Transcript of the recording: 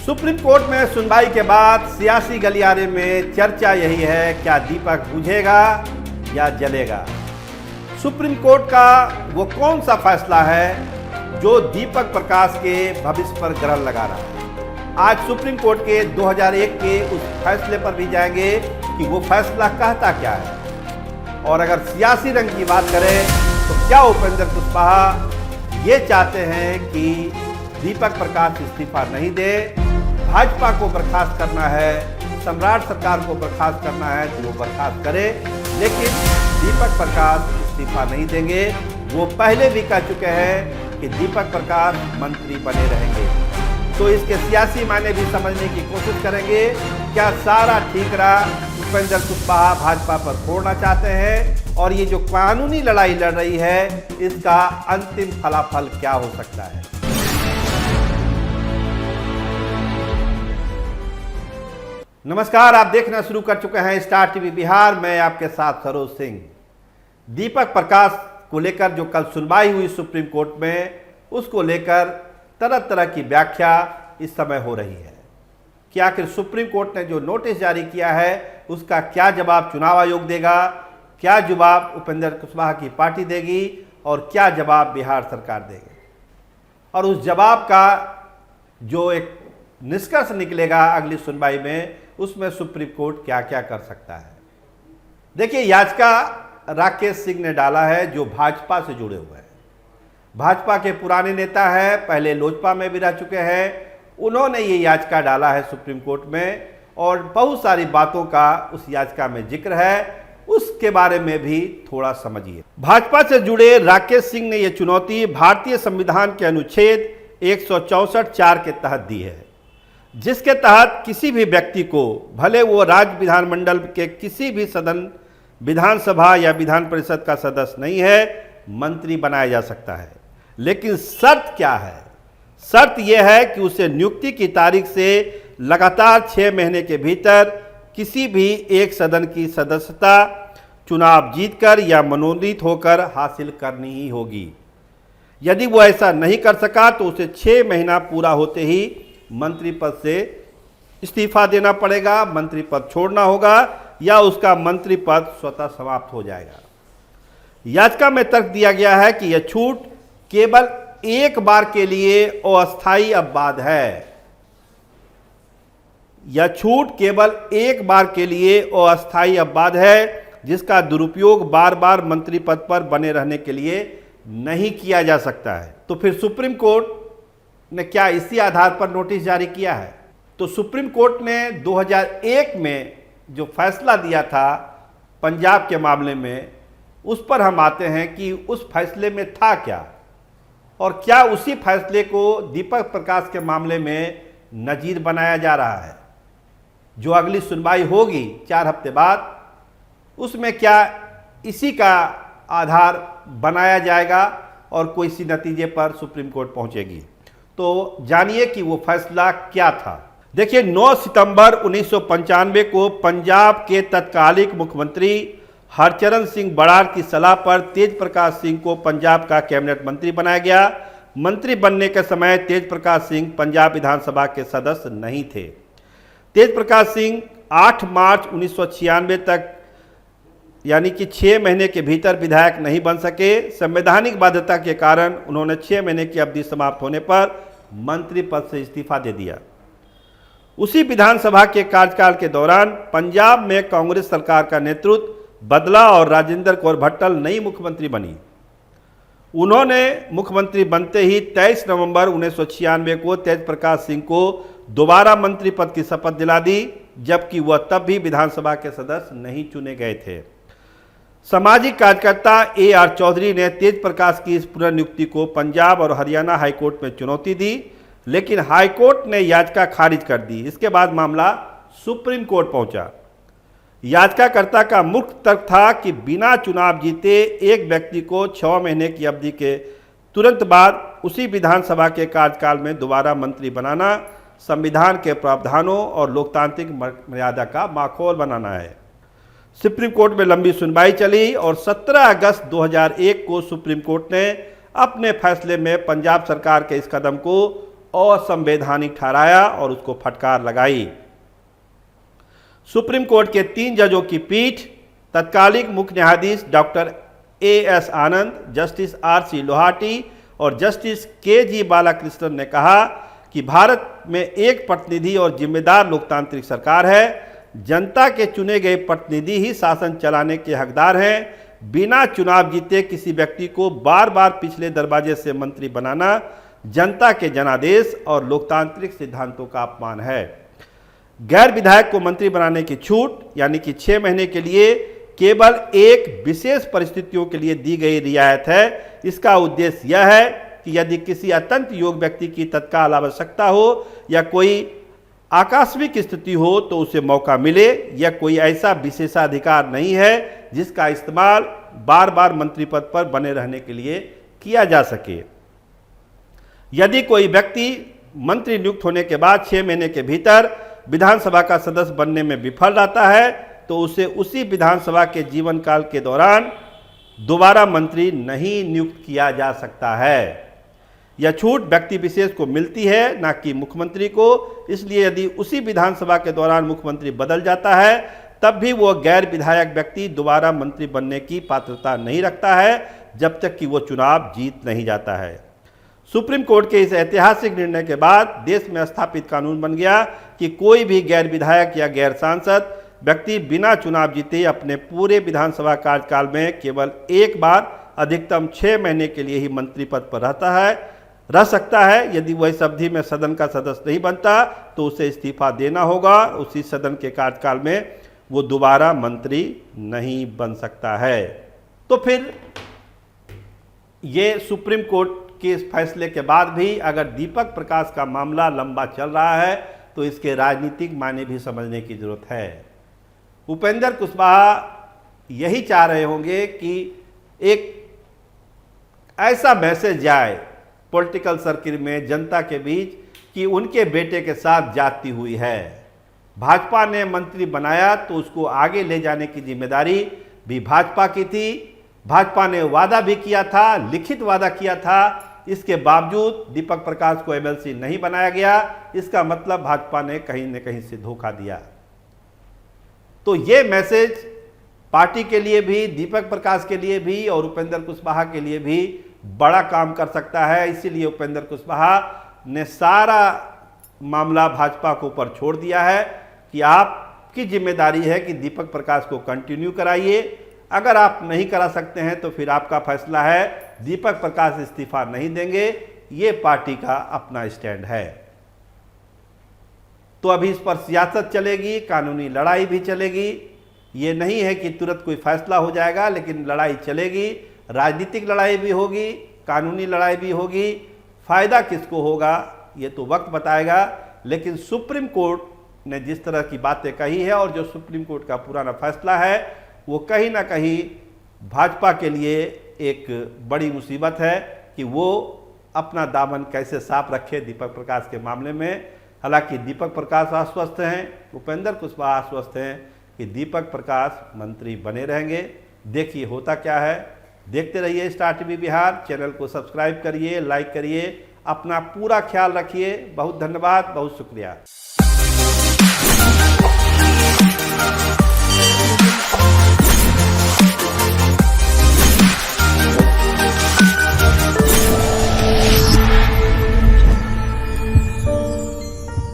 Supreme court में सुनवाई के बाद सियासी गलियारे में चर्चा यही है, क्या दीपक बुझेगा या जलेगा। सुप्रीम कोर्ट का वो कौन सा फैसला है जो दीपक प्रकाश के भविष्य पर ग्रहण लगा रहा है। आज सुप्रीम कोर्ट के 2001 के उस फैसले पर भी जाएंगे कि वो फैसला कहता क्या है। और अगर सियासी रंग की बात करें तो क्या उपेंद्र कुशवाहा ये चाहते हैं कि दीपक प्रकाश इस्तीफा नहीं दे, भाजपा को बर्खास्त करना है, सम्राट सरकार को बर्खास्त करना है तो वो बर्खास्त करे, लेकिन दीपक प्रकाश इस्तीफा नहीं देंगे। वो पहले भी कह चुके हैं कि दीपक प्रकाश मंत्री बने रहेंगे। तो इसके सियासी मायने भी समझने की कोशिश करेंगे। क्या सारा ठीकरा उपेंद्र कुशवाहा भाजपा पर फोड़ना चाहते हैं और ये जो कानूनी लड़ाई लड़ रही है इसका अंतिम फलाफल क्या हो सकता है। नमस्कार, आप देखना शुरू कर चुके हैं स्टार टीवी बिहार। मैं आपके साथ सरोज सिंह। दीपक प्रकाश को लेकर जो कल सुनवाई हुई सुप्रीम कोर्ट में, उसको लेकर तरह तरह की व्याख्या इस समय हो रही है कि आखिर सुप्रीम कोर्ट ने जो नोटिस जारी किया है उसका क्या जवाब चुनाव आयोग देगा, क्या जवाब उपेंद्र कुशवाहा की पार्टी देगी और क्या जवाब बिहार सरकार देगी। और उस जवाब का जो एक निष्कर्ष निकलेगा अगली सुनवाई में, उसमें सुप्रीम कोर्ट क्या क्या कर सकता है। देखिए, याचिका राकेश सिंह ने डाला है जो भाजपा से जुड़े हुए हैं। भाजपा के पुराने नेता हैं, पहले लोजपा में भी रह चुके हैं। उन्होंने ये याचिका डाला है सुप्रीम कोर्ट में और बहुत सारी बातों का उस याचिका में जिक्र है, उसके बारे में भी थोड़ा समझिए। भाजपा से जुड़े राकेश सिंह ने यह चुनौती भारतीय संविधान के अनुच्छेद 164(4) के तहत दी है, जिसके तहत किसी भी व्यक्ति को, भले वो राज्य विधानमंडल के किसी भी सदन, विधानसभा या विधान परिषद का सदस्य नहीं है, मंत्री बनाया जा सकता है। लेकिन शर्त क्या है? शर्त यह है कि उसे नियुक्ति की तारीख से लगातार 6 महीने के भीतर किसी भी एक सदन की सदस्यता चुनाव जीतकर या मनोनीत होकर हासिल करनी ही होगी। यदि वो ऐसा नहीं कर सका तो उसे 6 महीना पूरा होते ही मंत्री पद से इस्तीफा देना पड़ेगा, मंत्री पद छोड़ना होगा या उसका मंत्री पद स्वतः समाप्त हो जाएगा। याचिका में तर्क दिया गया है कि यह छूट केवल एक बार के लिए अस्थायी अपवाद है। यह छूट केवल एक बार के लिए अस्थायी अपवाद है, जिसका दुरुपयोग बार बार मंत्री पद पर बने रहने के लिए नहीं किया जा सकता है। तो फिर सुप्रीम कोर्ट ने क्या इसी आधार पर नोटिस जारी किया है? तो सुप्रीम कोर्ट ने 2001 में जो फैसला दिया था पंजाब के मामले में, उस पर हम आते हैं कि उस फैसले में था क्या और क्या उसी फैसले को दीपक प्रकाश के मामले में नजीर बनाया जा रहा है। जो अगली सुनवाई होगी 4 हफ्ते बाद, उसमें क्या इसी का आधार बनाया जाएगा और कोई सी नतीजे पर सुप्रीम कोर्ट पहुंचेगी। तो जानिए कि वो फैसला क्या था। देखिए, 9 सितंबर 1995 को पंजाब के तत्कालीन मुख्यमंत्री हरचरण सिंह बराड़ की सलाह पर तेज प्रकाश सिंह को पंजाब का कैबिनेट मंत्री बनाया गया। मंत्री बनने के समय तेज प्रकाश सिंह पंजाब विधानसभा के सदस्य नहीं थे। तेज प्रकाश सिंह 8 मार्च 1996 तक, यानी कि 6 महीने के भीतर विधायक नहीं बन सके। संवैधानिक बाध्यता के कारण उन्होंने 6 महीने की अवधि समाप्त होने पर मंत्री पद से इस्तीफा दे दिया। उसी विधानसभा के कार्यकाल के दौरान पंजाब में कांग्रेस सरकार का नेतृत्व बदला और राजेंद्र कौर भट्टल नई मुख्यमंत्री बनी। उन्होंने मुख्यमंत्री बनते ही 23 नवंबर 1996 को तेज प्रकाश सिंह को दोबारा मंत्री पद की शपथ दिला दी, जबकि वह तब भी विधानसभा के सदस्य नहीं चुने गए थे। सामाजिक कार्यकर्ता AR चौधरी ने तेज प्रकाश की इस पुनर्नियुक्ति को पंजाब और हरियाणा हाईकोर्ट में चुनौती दी, लेकिन हाईकोर्ट ने याचिका खारिज कर दी। इसके बाद मामला सुप्रीम कोर्ट पहुंचा। याचिकाकर्ता का मुख्य तर्क था कि बिना चुनाव जीते एक व्यक्ति को 6 महीने की अवधि के तुरंत बाद उसी विधानसभा के कार्यकाल में दोबारा मंत्री बनाना संविधान के प्रावधानों और लोकतांत्रिक मर्यादा का माखौल बनाना है। सुप्रीम कोर्ट में लंबी सुनवाई चली और 17 अगस्त 2001 को सुप्रीम कोर्ट ने अपने फैसले में पंजाब सरकार के इस कदम को असंवैधानिक ठहराया और उसको फटकार लगाई। सुप्रीम कोर्ट के 3 जजों की पीठ तत्कालीन मुख्य न्यायाधीश डॉक्टर A.S. आनंद, जस्टिस R.C. लोहाटी और जस्टिस K.G. बालाकृष्णन ने कहा कि भारत में एक प्रतिनिधि और जिम्मेदार लोकतांत्रिक सरकार है। जनता के चुने गए प्रतिनिधि ही शासन चलाने के हकदार हैं। बिना चुनाव जीते किसी व्यक्ति को बार बार पिछले दरवाजे से मंत्री बनाना जनता के जनादेश और लोकतांत्रिक सिद्धांतों का अपमान है। गैर विधायक को मंत्री बनाने की छूट यानी कि 6 महीने के लिए केवल एक विशेष परिस्थितियों के लिए दी गई रियायत है। इसका उद्देश्य यह है कि यदि किसी अत्यंत योग्य व्यक्ति की तत्काल आवश्यकता हो या कोई आकस्मिक स्थिति हो तो उसे मौका मिले। यह कोई ऐसा विशेषाधिकार नहीं है जिसका इस्तेमाल बार बार मंत्री पद पर बने रहने के लिए किया जा सके। यदि कोई व्यक्ति मंत्री नियुक्त होने के बाद 6 महीने के भीतर विधानसभा का सदस्य बनने में विफल रहता है तो उसे उसी विधानसभा के जीवन काल के दौरान दोबारा मंत्री नहीं नियुक्त किया जा सकता है। यह छूट व्यक्ति विशेष को मिलती है, ना कि मुख्यमंत्री को। इसलिए यदि उसी विधानसभा के दौरान मुख्यमंत्री बदल जाता है तब भी वह गैर विधायक व्यक्ति दोबारा मंत्री बनने की पात्रता नहीं रखता है जब तक कि वो चुनाव जीत नहीं जाता है। सुप्रीम कोर्ट के इस ऐतिहासिक निर्णय के बाद देश में स्थापित कानून बन गया कि कोई भी गैर विधायक या गैर सांसद व्यक्ति बिना चुनाव जीते अपने पूरे विधानसभा कार्यकाल में केवल एक बार अधिकतम 6 महीने के लिए ही मंत्री पद पर रह सकता है। यदि वह इस अवधि में सदन का सदस्य नहीं बनता तो उसे इस्तीफा देना होगा। उसी सदन के कार्यकाल में वो दोबारा मंत्री नहीं बन सकता है। तो फिर ये सुप्रीम कोर्ट के इस फैसले के बाद भी अगर दीपक प्रकाश का मामला लंबा चल रहा है तो इसके राजनीतिक मायने भी समझने की जरूरत है। उपेंद्र कुशवाहा यही चाह रहे होंगे कि एक ऐसा मैसेज जाए पॉलिटिकल सर्किल में जनता के बीच कि उनके बेटे के साथ जाती हुई है। भाजपा ने मंत्री बनाया तो उसको आगे ले जाने की जिम्मेदारी भी भाजपा की थी। भाजपा ने वादा भी किया था, लिखित वादा किया था। इसके बावजूद दीपक प्रकाश को MLC नहीं बनाया गया। इसका मतलब भाजपा ने कहीं न कहीं से धोखा दिया। तो ये मैसेज पार्टी के लिए भी, दीपक प्रकाश के लिए भी और उपेंद्र कुशवाहा के लिए भी बड़ा काम कर सकता है। इसीलिए उपेंद्र कुशवाहा ने सारा मामला भाजपा को ऊपर छोड़ दिया है कि आपकी जिम्मेदारी है कि दीपक प्रकाश को कंटिन्यू कराइए। अगर आप नहीं करा सकते हैं तो फिर आपका फैसला है। दीपक प्रकाश इस्तीफा नहीं देंगे, ये पार्टी का अपना स्टैंड है। तो अभी इस पर सियासत चलेगी, कानूनी लड़ाई भी चलेगी। ये नहीं है कि तुरंत कोई फैसला हो जाएगा, लेकिन लड़ाई चलेगी। राजनीतिक लड़ाई भी होगी, कानूनी लड़ाई भी होगी। फायदा किसको होगा ये तो वक्त बताएगा। लेकिन सुप्रीम कोर्ट ने जिस तरह की बातें कही है और जो सुप्रीम कोर्ट का पुराना फैसला है वो कहीं ना कहीं भाजपा के लिए एक बड़ी मुसीबत है कि वो अपना दामन कैसे साफ रखे दीपक प्रकाश के मामले में। हालांकि दीपक प्रकाश आश्वस्त हैं, उपेंद्र कुशवाहा आश्वस्त हैं कि दीपक प्रकाश मंत्री बने रहेंगे। देखिए होता क्या है। देखते रहिए स्टार टीवी बिहार। चैनल को सब्सक्राइब करिए, लाइक करिए, अपना पूरा ख्याल रखिए। बहुत धन्यवाद, बहुत शुक्रिया।